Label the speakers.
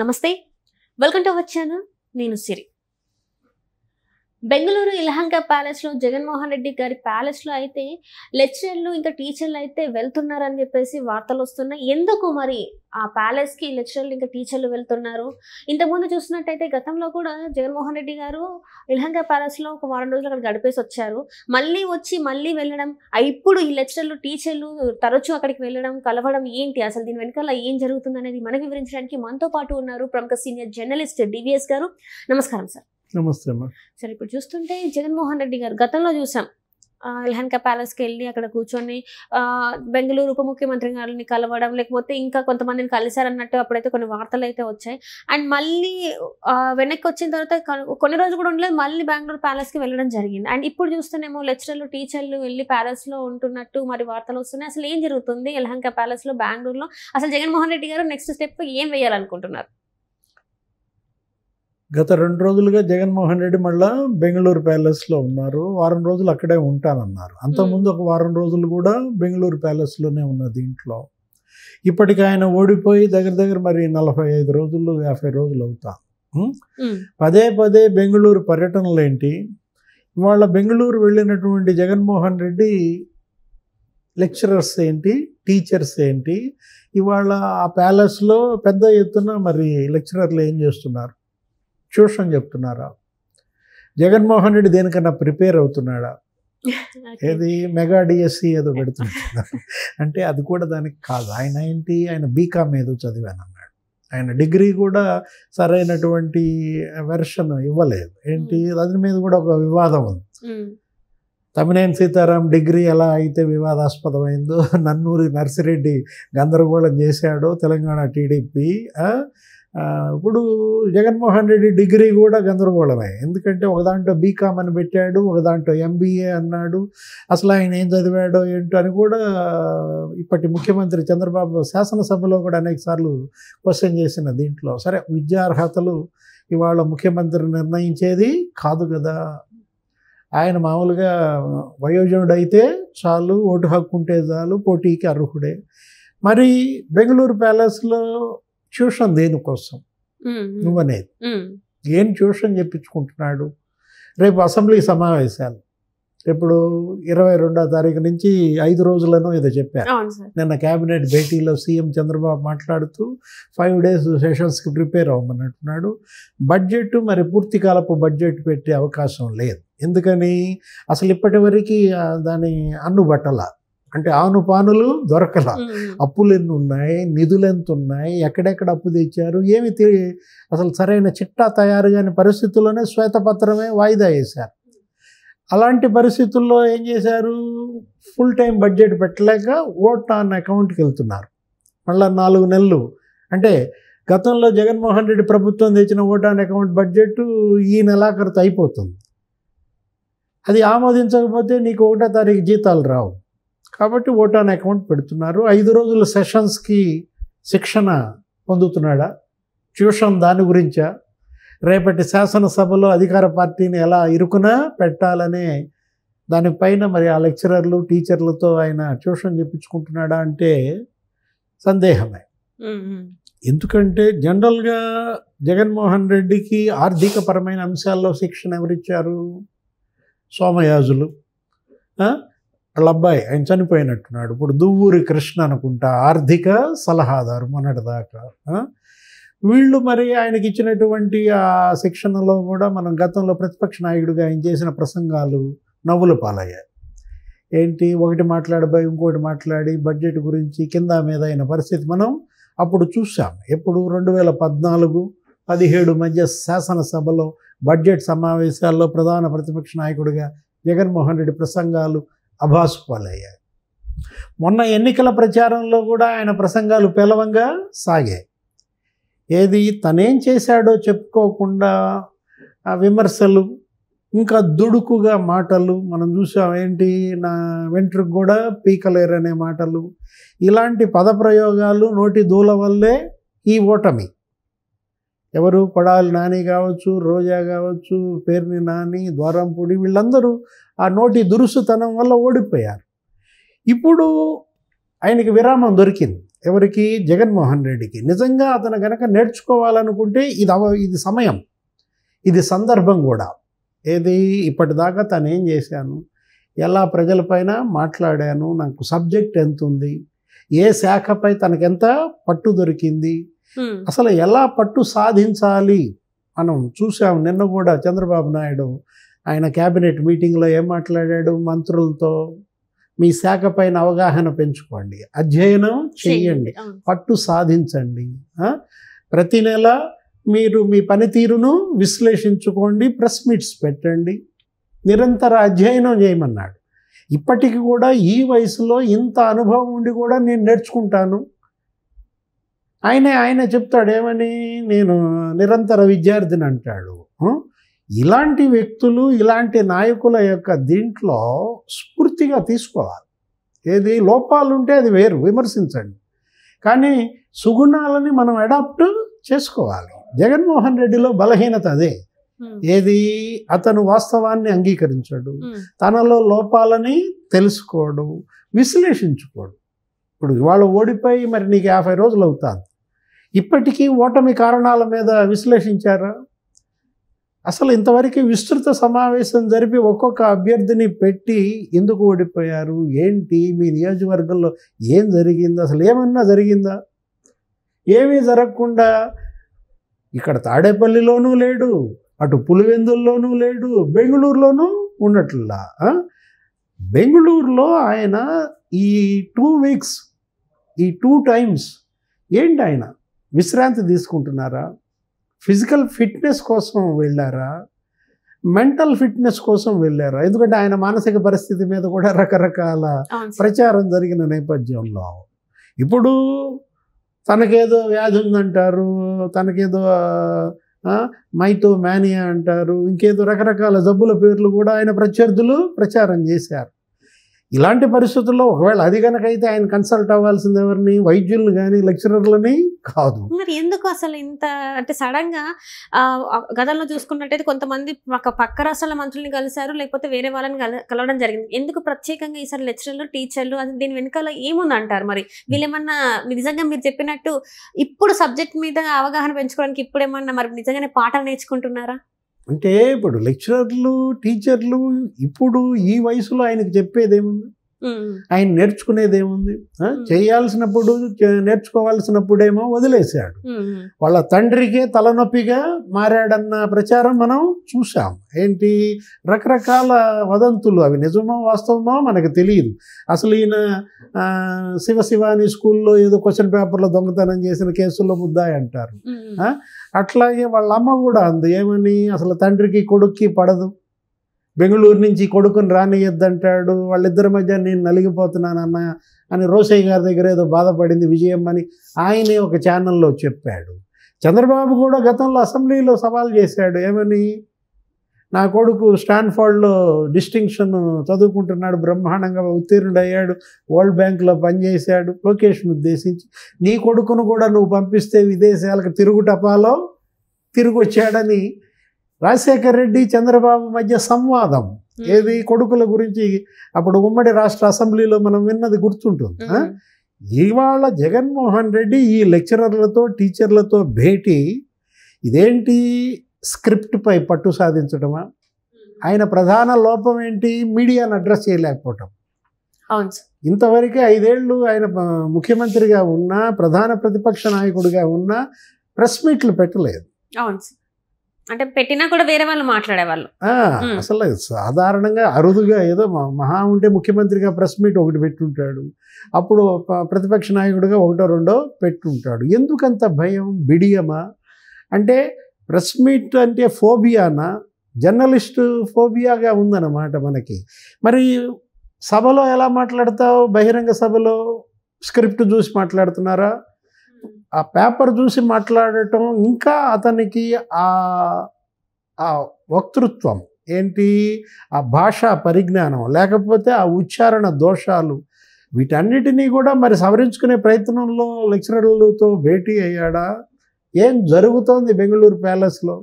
Speaker 1: నమస్తే, welcome to our channel. నేను సిరి. బెంగళూరు యలహంక ప్యాలెస్లో జగన్మోహన్ రెడ్డి గారి ప్యాలెస్లో అయితే లెక్చరర్లు ఇంకా టీచర్లు అయితే వెళ్తున్నారని చెప్పేసి వార్తలు వస్తున్నాయి. ఎందుకు మరి ఆ ప్యాలెస్కి లెక్చరర్లు ఇంకా టీచర్లు వెళ్తున్నారు? ఇంతకుముందు చూసినట్టయితే గతంలో కూడా జగన్మోహన్ రెడ్డి గారు యలహంక ప్యాలెస్లో ఒక వారం రోజులు అక్కడ గడిపేసి వచ్చారు. మళ్ళీ వెళ్ళడం, ఇప్పుడు ఈ లెక్చరర్లు టీచర్లు తరచూ అక్కడికి వెళ్ళడం, కలవడం ఏంటి, అసలు దీని వెనకాల ఏం జరుగుతుంది అనేది మనకు వివరించడానికి మనతో పాటు ఉన్నారు ప్రముఖ సీనియర్ జర్నలిస్ట్ డివిఎస్ గారు. నమస్కారం సార్.
Speaker 2: నమస్తే అమ్మా.
Speaker 1: సరే, ఇప్పుడు చూస్తుంటే జగన్మోహన్ రెడ్డి గారు గతంలో చూసాం యలహంక ప్యాలెస్కి వెళ్ళి అక్కడ కూర్చొని బెంగళూరు ఉప ముఖ్యమంత్రి గారిని కలవడం, లేకపోతే ఇంకా కొంతమందిని కలిశారన్నట్టు అప్పుడైతే కొన్ని వార్తలు అయితే వచ్చాయి. అండ్ మళ్ళీ వెనక్కి వచ్చిన తర్వాత కొన్ని రోజులు కూడా ఉండలేదు, మళ్ళీ బెంగళూరు ప్యాలెస్కి వెళ్ళడం జరిగింది. అండ్ ఇప్పుడు చూస్తేనేమో లెక్చరర్లు టీచర్లు వెళ్ళి ప్యాలెస్లో ఉంటున్నట్టు మరి వార్తలు వస్తున్నాయి. అసలు ఏం జరుగుతుంది యలహంక ప్యాలెస్లో బెంగళూరులో? అసలు జగన్మోహన్ రెడ్డి గారు నెక్స్ట్ స్టెప్ ఏం వేయాలనుకుంటున్నారు?
Speaker 2: గత 2 రోజులుగా జగన్మోహన్ రెడ్డి మళ్ళా బెంగళూరు ప్యాలెస్లో ఉన్నారు. వారం రోజులు అక్కడే ఉంటానన్నారు. అంతకుముందు ఒక వారం రోజులు కూడా బెంగళూరు ప్యాలెస్లోనే ఉన్న దీంట్లో ఇప్పటికి ఆయన ఓడిపోయి దగ్గర మరి 45 రోజులు 50 రోజులు అవుతా. పదే బెంగళూరు పర్యటనలు ఏంటి? ఇవాళ బెంగళూరు వెళ్ళినటువంటి జగన్మోహన్ రెడ్డి లెక్చరర్స్ ఏంటి, టీచర్స్ ఏంటి, ఇవాళ ఆ ప్యాలెస్లో పెద్ద ఎత్తున మరి లెక్చరర్లు ఏం చేస్తున్నారు? ట్యూషన్ చెప్తున్నారా? జగన్మోహన్ రెడ్డి దేనికన్నా ప్రిపేర్ అవుతున్నాడా? ఏది మెగా డిఎస్సి ఏదో పెడుతుంటున్నారు అంటే అది కూడా దానికి కాదు. ఆయన ఏంటి, ఆయన బీకామ్ ఏదో చదివానన్నాడు. ఆయన డిగ్రీ కూడా సరైనటువంటి వెర్షన్ ఇవ్వలేదు. ఏంటి, దాని మీద కూడా ఒక వివాదం ఉంది. తమ్మినేని సీతారాం డిగ్రీ ఎలా అయితే వివాదాస్పదమైందో, నన్నూరి నర్సిరెడ్డి గందరగోళం చేశాడో తెలంగాణ టీడీపీ, ఇప్పుడు జగన్మోహన్ రెడ్డి డిగ్రీ కూడా గందరగోళమే. ఎందుకంటే ఒక దాంట్లో బీకామ్ అని పెట్టాడు, ఒక దాంట్లో ఎంబీఏ అన్నాడు. అసలు ఆయన ఏం చదివాడో ఏంటో అని కూడా ఇప్పటి ముఖ్యమంత్రి చంద్రబాబు శాసనసభలో కూడా అనేక సార్లు క్వశ్చన్ చేసిన దీంట్లో. సరే, విద్యార్హతలు ఇవాళ ముఖ్యమంత్రి నిర్ణయించేది కాదు కదా. ఆయన మామూలుగా వయోజనుడైతే చాలు, ఓటు హక్కు ఉంటే చాలు, పోటీకి అర్హుడే. మరి బెంగళూరు ప్యాలెస్లో ట్యూషన్ దేనికోసం నువ్వనేది? ఏం ట్యూషన్ చెప్పించుకుంటున్నాడు? రేపు అసెంబ్లీ సమావేశాలు ఇప్పుడు 22వ తారీఖు నుంచి 5 రోజులను ఏదో చెప్పారు. నిన్న క్యాబినెట్ భేటీలో సీఎం చంద్రబాబు మాట్లాడుతూ 5 days సెషన్స్కి ప్రిపేర్ అవ్వమన్నట్టున్నాడు. బడ్జెట్ మరి పూర్తికాలపు బడ్జెట్ పెట్టే అవకాశం లేదు. ఎందుకని, అసలు ఇప్పటి వరకు దాని అన్నుబట్టల, అంటే ఆనుపానులు దొరకల. అప్పులు ఎన్ని ఉన్నాయి, నిధులు ఎంత ఉన్నాయి, ఎక్కడెక్కడ అప్పు తెచ్చారు, ఏమి అసలు సరైన చిట్టా తయారు కాని పరిస్థితుల్లోనే శ్వేతపత్రమే వాయిదా వేశారు. అలాంటి పరిస్థితుల్లో ఏం చేశారు, ఫుల్ టైం బడ్జెట్ పెట్టలేక ఓట్ ఆన్ అకౌంట్కి వెళ్తున్నారు. మళ్ళీ 4 నెలలు అంటే గతంలో జగన్మోహన్ రెడ్డి ప్రభుత్వం తెచ్చిన ఓట్ ఆన్ అకౌంట్ బడ్జెట్ ఈ నెలాఖరుతో అయిపోతుంది. అది ఆమోదించకపోతే నీకు 1వ తారీఖు జీతాలు రావు. కాబట్టి ఓట్ ఆన్ అకౌంట్ పెడుతున్నారు. 5 రోజుల సెషన్స్కి శిక్షణ పొందుతున్నాడా? ట్యూషన్ దాని గురించా? రేపటి శాసనసభలో అధికార పార్టీని ఎలా ఇరుకున పెట్టాలనే దానిపైన మరి ఆ లెక్చరర్లు టీచర్లతో ఆయన ట్యూషన్ చెప్పించుకుంటున్నాడా అంటే సందేహమే. ఎందుకంటే జనరల్గా జగన్మోహన్ రెడ్డికి ఆర్థికపరమైన అంశాల్లో శిక్షణ ఎవరిచ్చారు? సోమయాజులు. వాళ్ళ అబ్బాయి ఆయన చనిపోయినట్టున్నాడు. ఇప్పుడు దువ్వూరి కృష్ణ అనుకుంటా ఆర్థిక సలహాదారు మొన్నటిదాకా. వీళ్ళు మరి ఆయనకి ఇచ్చినటువంటి ఆ శిక్షణలో కూడా మనం గతంలో ప్రతిపక్ష నాయకుడిగా ఆయన చేసిన ప్రసంగాలు నవ్వుల పాలయ్యాయి. ఏంటి, ఒకటి మాట్లాడిపోయి ఇంకోటి మాట్లాడి బడ్జెట్ గురించి కింద మీద అయిన పరిస్థితి మనం అప్పుడు చూసాం. ఎప్పుడు 2014-17 మధ్య శాసనసభలో బడ్జెట్ సమావేశాల్లో ప్రధాన ప్రతిపక్ష నాయకుడిగా జగన్మోహన్ రెడ్డి ప్రసంగాలు అభాసు పాలయ్యాయి. మొన్న ఎన్నికల ప్రచారంలో కూడా ఆయన ప్రసంగాలు పేలవంగా సాగాయి. ఏది, తనేం చేశాడో చెప్పుకోకుండా విమర్శలు, ఇంకా దుడుకుగా మాటలు మనం చూసాం. ఏంటి, నా వెంట్రుకు కూడా పీకలేరనే మాటలు, ఇలాంటి పదప్రయోగాలు నోటి దూల వల్లే ఈ ఓటమి. ఎవరు, కొడాలి నాని కావచ్చు, రోజా కావచ్చు, పేర్ని నాని, ద్వారంపూడి, వీళ్ళందరూ ఆ నోటి దురుసుతనం వల్ల ఓడిపోయారు. ఇప్పుడు ఆయనకి విరామం దొరికింది. ఎవరికి? జగన్మోహన్ రెడ్డికి. నిజంగా అతను గనక నేర్చుకోవాలనుకుంటే ఇది సమయం, ఇది సందర్భం కూడా. ఏది? ఇప్పటిదాకా తను ఏం చేశాను, ఎలా ప్రజలపైన మాట్లాడాను, నాకు సబ్జెక్ట్ ఎంత ఉంది, ఏ శాఖపై తనకెంత పట్టు దొరికింది, అసలు ఎలా పట్టు సాధించాలి మనం చూసాం. నిన్న కూడా చంద్రబాబు నాయుడు ఆయన క్యాబినెట్ మీటింగ్లో ఏం మాట్లాడాడు మంత్రులతో? మీ శాఖ పైన అవగాహన పెంచుకోండి, అధ్యయనం చెయ్యండి, పట్టు సాధించండి, ప్రతి నెల మీరు మీ పనితీరును విశ్లేషించుకోండి, ప్రెస్ మీట్స్ పెట్టండి, నిరంతర అధ్యయనం చేయమన్నాడు. ఇప్పటికి కూడా ఈ వయసులో ఇంత అనుభవం ఉండి కూడా నేను నేర్చుకుంటాను. ఆయనే చెప్తాడు ఏమని, నేను నిరంతర విద్యార్థిని అంటాడు. ఇలాంటి వ్యక్తులు, ఇలాంటి నాయకుల యొక్క దీంట్లో స్ఫూర్తిగా తీసుకోవాలి. ఏది? లోపాలు ఉంటే అది వేరు, విమర్శించండి, కానీ సుగుణాలని మనం అడాప్ట్ చేసుకోవాలి. జగన్మోహన్ రెడ్డిలో బలహీనత అదే. ఏది? అతను వాస్తవాన్ని అంగీకరించాడు, తనలో లోపాలని తెలుసుకోడు, విశ్లేషించుకోడు. ఇప్పుడు ఇవాళ ఓడిపోయి మరి నీకు 50 రోజులు అవుతుంది, ఇప్పటికీ ఓటమి కారణాల మీద విశ్లేషించారా? అసలు ఇంతవరకు విస్తృత సమావేశం జరిపి ఒక్కొక్క అభ్యర్థిని పెట్టి ఎందుకు ఓడిపోయారు, ఏంటి, మీ నియోజకవర్గంలో ఏం జరిగింది, అసలు ఏమన్నా జరిగిందా? ఏమీ జరగకుండా ఇక్కడ తాడేపల్లిలోనూ లేడు, అటు పులివెందుల్లోనూ లేడు, బెంగళూరులోనూ ఉన్నట్లా. బెంగళూరులో ఆయన ఈ 2 వీక్స్, ఈ 2 టైమ్స్ ఏంటి, ఆయన విశ్రాంతి తీసుకుంటున్నారా? ఫిజికల్ ఫిట్నెస్ కోసం వెళ్ళారా? మెంటల్ ఫిట్నెస్ కోసం వెళ్ళారా? ఎందుకంటే ఆయన మానసిక పరిస్థితి మీద కూడా రకరకాల ప్రచారం జరిగిన నేపథ్యంలో ఇప్పుడు తనకేదో వ్యాధి ఉందంటారు, తనకేదో మైతో మేనియా అంటారు, ఇంకేదో రకరకాల జబ్బుల పేర్లు కూడా ఆయన ప్రత్యర్థులు ప్రచారం చేశారు. ఇలాంటి పరిస్థితుల్లో ఒకవేళ అది కనుకైతే ఆయన కన్సల్ట్ అవ్వాల్సింది ఎవరిని? వైద్యులను కానీ లెక్చరర్లని కాదు.
Speaker 1: మరి ఎందుకు అసలు ఇంత అంటే సడన్ గా గతంలో చూసుకున్నట్టయితే కొంతమంది పక్క రాష్ట్రాల మంత్రుల్ని కలిశారు, లేకపోతే వేరే వాళ్ళని కలవడం జరిగింది. ఎందుకు ప్రత్యేకంగా ఈసారి లెక్చరర్లు, టీచర్లు, అది దీని వెనకాల ఏముంది అంటారు? మరి వీళ్ళేమన్నా నిజంగా మీరు చెప్పినట్టు ఇప్పుడు సబ్జెక్ట్ మీద అవగాహన పెంచుకోవడానికి ఇప్పుడు ఏమన్నా మరి నిజంగానే పాఠాలు నేర్చుకుంటున్నారా?
Speaker 2: అంటే ఇప్పుడు లెక్చరర్లు, టీచర్లు ఇప్పుడు ఈ వయసులో ఆయనకు చెప్పేదేముంది, ఆయన నేర్చుకునేదేముంది? చేయాల్సినప్పుడు నేర్చుకోవాల్సినప్పుడేమో వదిలేశాడు. వాళ్ళ తండ్రికే తలనొప్పిగా మారాడన్న ప్రచారం మనం చూసాం. ఏంటి? రకరకాల వదంతులు, అవి నిజమో వాస్తవమో మనకు తెలియదు. అసలు ఈయన శివాని స్కూల్లో ఏదో క్వశ్చన్ పేపర్లో దొంగతనం చేసిన కేసుల్లో ముద్దాయి అంటారు. అట్లాగే వాళ్ళ అమ్మ కూడా అంది ఏమని, అసలు తండ్రికి కొడుక్కి పడదు, బెంగళూరు నుంచి కొడుకుని రానియద్దంటాడు, వాళ్ళిద్దరి మధ్య నేను నలిగిపోతున్నానన్న అని రోసయ్య గారి దగ్గర ఏదో బాధపడింది విజయం అని ఆయనే ఒక ఛానల్లో చెప్పాడు. చంద్రబాబు కూడా గతంలో అసెంబ్లీలో సవాల్ చేశాడు ఏమని, నా కొడుకు స్టాన్ఫోర్డ్లో డిస్టింక్షన్ చదువుకుంటున్నాడు, బ్రహ్మాండంగా ఉత్తీర్ణుడయ్యాడు, వరల్డ్ బ్యాంక్లో పనిచేశాడు, లొకేషన్ ఉద్దేశించి నీ కొడుకును కూడా నువ్వు పంపిస్తే విదేశాలకు తిరుగుటపాలో తిరిగి వచ్చాడని రాజశేఖర్ రెడ్డి చంద్రబాబు మధ్య సంవాదం. ఏది? కొడుకుల గురించి అప్పుడు ఉమ్మడి రాష్ట్ర అసెంబ్లీలో మనం విన్నది గుర్తుంటుంది. ఇవాళ జగన్మోహన్ రెడ్డి ఈ లెక్చరర్లతో, టీచర్లతో భేటీ, ఇదేంటి? స్క్రిప్ట్ పై పట్టు సాధించడమా? ఆయన ప్రధాన లోపం ఏంటి? మీడియాను అడ్రస్ చేయలేకపోవటం. ఇంతవరకే 5 ఏళ్ళు ఆయన ముఖ్యమంత్రిగా ఉన్నా, ప్రధాన ప్రతిపక్ష నాయకుడిగా ఉన్నా ప్రెస్ మీట్లు పెట్టలేదు.
Speaker 1: అంటే పెట్టినా కూడా వేరే వాళ్ళు మాట్లాడేవాళ్ళు.
Speaker 2: అసలు సాధారణంగా అరుదుగా ఏదో మహా ఉంటే ముఖ్యమంత్రిగా ప్రెస్ మీట్ ఒకటి పెట్టుంటాడు, అప్పుడు ప్రతిపక్ష నాయకుడిగా 1-2 పెట్టుంటాడు. ఎందుకంత భయం, బిడియమా? అంటే ప్రెస్ మీట్ అంటే ఫోబియానా? జర్నలిస్టు ఫోబియాగా ఉందన్నమాట మనకి. మరి సభలో ఎలా మాట్లాడతావు? బహిరంగ సభలో స్క్రిప్ట్ చూసి మాట్లాడుతున్నారా? ఆ పేపర్ చూసి మాట్లాడటం, ఇంకా అతనికి ఆ వక్తృత్వం ఏంటి, ఆ భాషా పరిజ్ఞానం, లేకపోతే ఆ ఉచ్చారణ దోషాలు, వీటన్నిటినీ కూడా మరి సవరించుకునే ప్రయత్నంలో లెక్చరర్లతో భేటీ అయ్యాడా? ఏం జరుగుతోంది బెంగళూరు ప్యాలెస్లో?